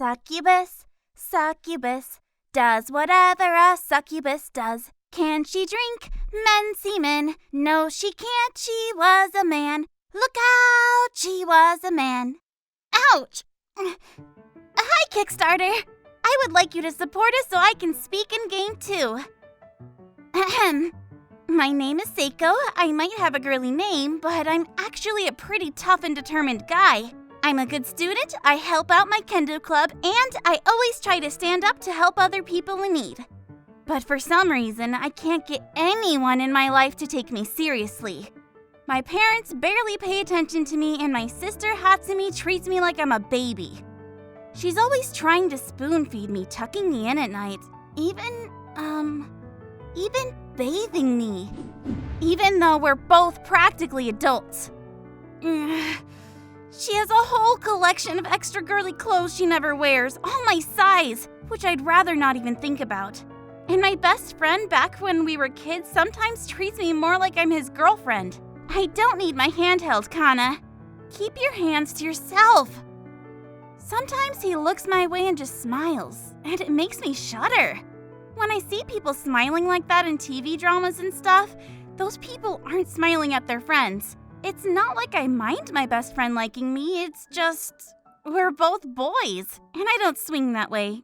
Succubus, succubus, does whatever a succubus does. Can she drink men's semen? No, she can't, she was a man. Look out, she was a man. Ouch! Hi, Kickstarter. I would like you to support us so I can speak in game too. Ahem. My name is Saeko. I might have a girly name, but I'm actually a pretty tough and determined guy. I'm a good student, I help out my kendo club, and I always try to stand up to help other people in need. But for some reason, I can't get anyone in my life to take me seriously. My parents barely pay attention to me, and my sister Hatsumi treats me like I'm a baby. She's always trying to spoon feed me, tucking me in at night, even bathing me. Even though we're both practically adults. She has a whole collection of extra girly clothes she never wears, all my size, which I'd rather not even think about. And my best friend back when we were kids sometimes treats me more like I'm his girlfriend. I don't need my hand held, Kana. Keep your hands to yourself. Sometimes he looks my way and just smiles, and it makes me shudder. When I see people smiling like that in TV dramas and stuff, those people aren't smiling at their friends. It's not like I mind my best friend liking me, it's just we're both boys, and I don't swing that way.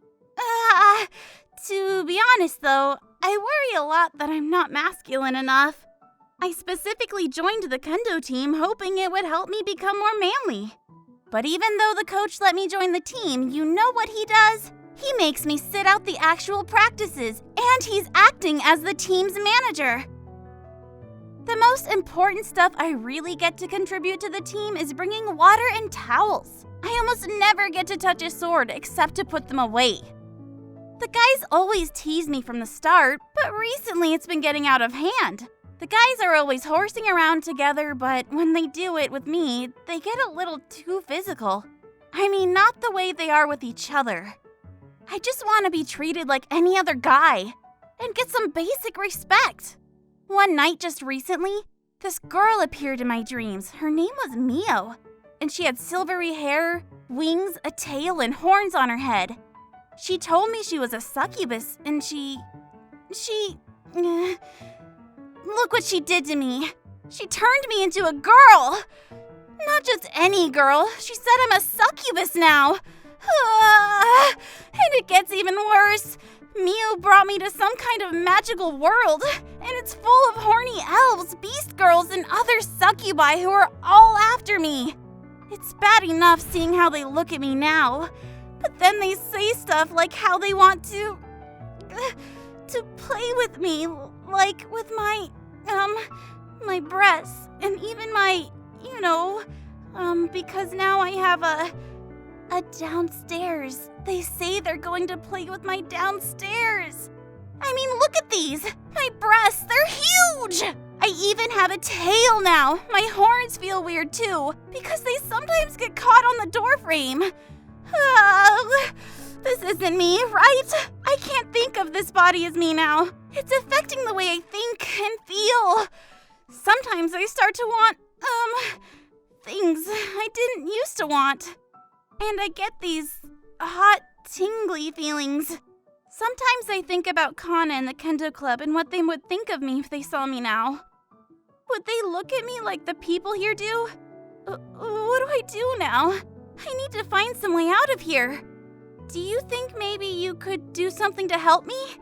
To be honest though, I worry a lot that I'm not masculine enough. I specifically joined the kendo team hoping it would help me become more manly. But even though the coach let me join the team, you know what he does? He makes me sit out the actual practices, and he's acting as the team's manager. The most important stuff I really get to contribute to the team is bringing water and towels. I almost never get to touch a sword except to put them away. The guys always tease me from the start, but recently it's been getting out of hand. The guys are always horsing around together, but when they do it with me, they get a little too physical. I mean, not the way they are with each other. I just want to be treated like any other guy and get some basic respect. One night just recently, this girl appeared in my dreams. Her name was Mio, and she had silvery hair, wings, a tail, and horns on her head. She told me she was a succubus, and look what she did to me. She turned me into a girl. Not just any girl. She said I'm a succubus now. And it gets even worse. Mio brought me to some kind of magical world, and it's full of horny elves, beast girls, and other succubi who are all after me. It's bad enough seeing how they look at me now, but then they say stuff like how they want to play with me, like with my breasts, and even my, because now I have a downstairs. They say they're going to play with my downstairs. I mean, look at these. My breasts, they're huge. I even have a tail now. My horns feel weird too, because they sometimes get caught on the doorframe. This isn't me, right? I can't think of this body as me now. It's affecting the way I think and feel. Sometimes I start to want, things I didn't used to want. And I get these hot, tingly feelings. Sometimes I think about Kana and the kendo club and what they would think of me if they saw me now. Would they look at me like the people here do? What do I do now? I need to find some way out of here. Do you think maybe you could do something to help me?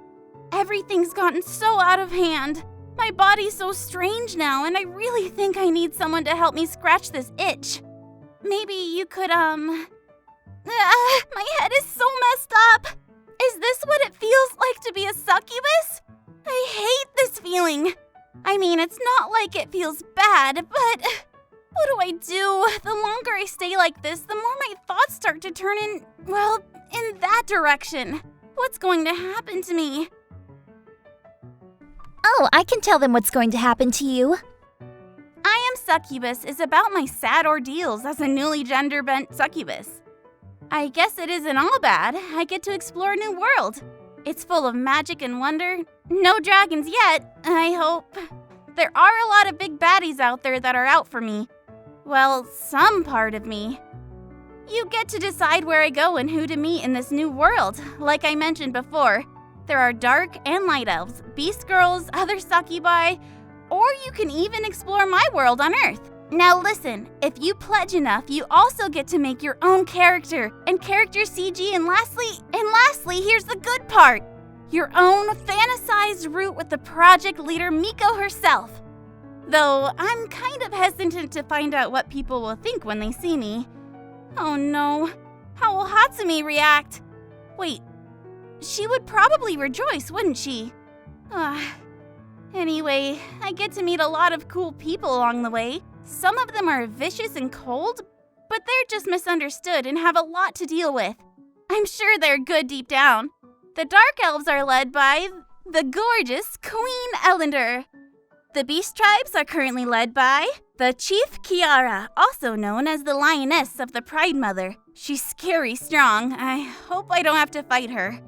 Everything's gotten so out of hand. My body's so strange now, and I really think I need someone to help me scratch this itch. Maybe you could, my head is so messed up. Is this what it feels like to be a succubus? I hate this feeling. I mean, it's not like it feels bad, but what do I do? The longer I stay like this, the more my thoughts start to turn in that direction. What's going to happen to me? Oh, I can tell them what's going to happen to you. I Am Succubus is about my sad ordeals as a newly gender-bent succubus. I guess it isn't all bad. I get to explore a new world. It's full of magic and wonder. No dragons yet, I hope. There are a lot of big baddies out there that are out for me. Well, some part of me. You get to decide where I go and who to meet in this new world. Like I mentioned before, there are dark and light elves, beast girls, other succubi, or you can even explore my world on Earth. Now listen, if you pledge enough, you also get to make your own character and character CG, and lastly, here's the good part. Your own fantasized route with the project leader Miko herself. Though I'm kind of hesitant to find out what people will think when they see me. Oh no, how will Hatsumi react? Wait, she would probably rejoice, wouldn't she? Anyway, I get to meet a lot of cool people along the way. Some of them are vicious and cold, but they're just misunderstood and have a lot to deal with. I'm sure they're good deep down. The Dark Elves are led by the gorgeous Queen Ellender. The Beast Tribes are currently led by the Chief Keira, also known as the Lioness of the Pride Mother. She's scary strong. I hope I don't have to fight her.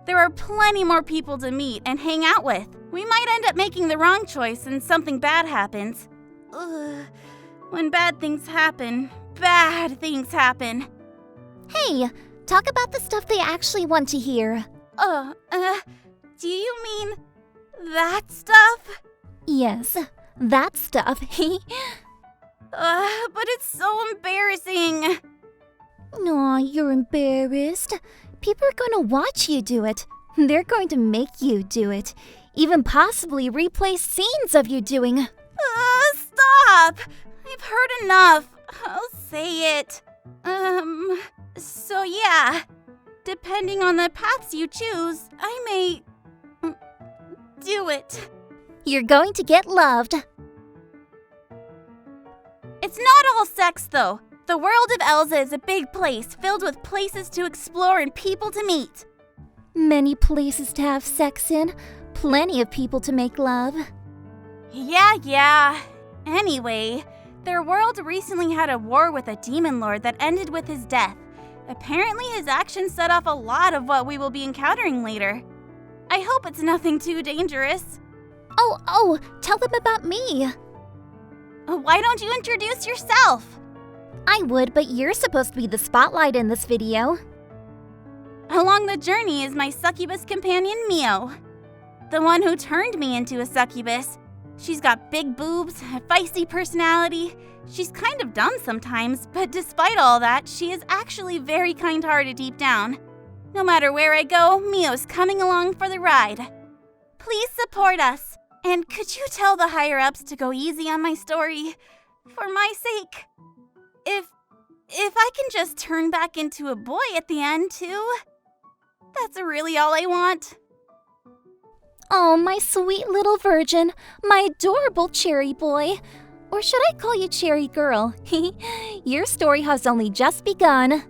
There are plenty more people to meet and hang out with. We might end up making the wrong choice and something bad happens. Ugh. When bad things happen. Hey, talk about the stuff they actually want to hear. Do you mean that stuff? Yes, that stuff. But it's so embarrassing. Aw, you're embarrassed. People are going to watch you do it. They're going to make you do it. Even possibly replay scenes of you doing. Stop! I've heard enough. I'll say it. So yeah. Depending on the paths you choose, I may do it. You're going to get loved. It's not all sex, though. The world of Elsa is a big place, filled with places to explore and people to meet. Many places to have sex in, plenty of people to make love. Yeah. Anyway, their world recently had a war with a demon lord that ended with his death. Apparently his actions set off a lot of what we will be encountering later. I hope it's nothing too dangerous. Oh, tell them about me. Why don't you introduce yourself? I would, but you're supposed to be the spotlight in this video. Along the journey is my succubus companion, Mio. The one who turned me into a succubus. She's got big boobs, a feisty personality. She's kind of dumb sometimes, but despite all that, she is actually very kind-hearted deep down. No matter where I go, Mio's coming along for the ride. Please support us. And could you tell the higher-ups to go easy on my story? For my sake. If I can just turn back into a boy at the end, too. That's really all I want. Oh, my sweet little virgin. My adorable cherry boy. Or should I call you cherry girl? Your story has only just begun.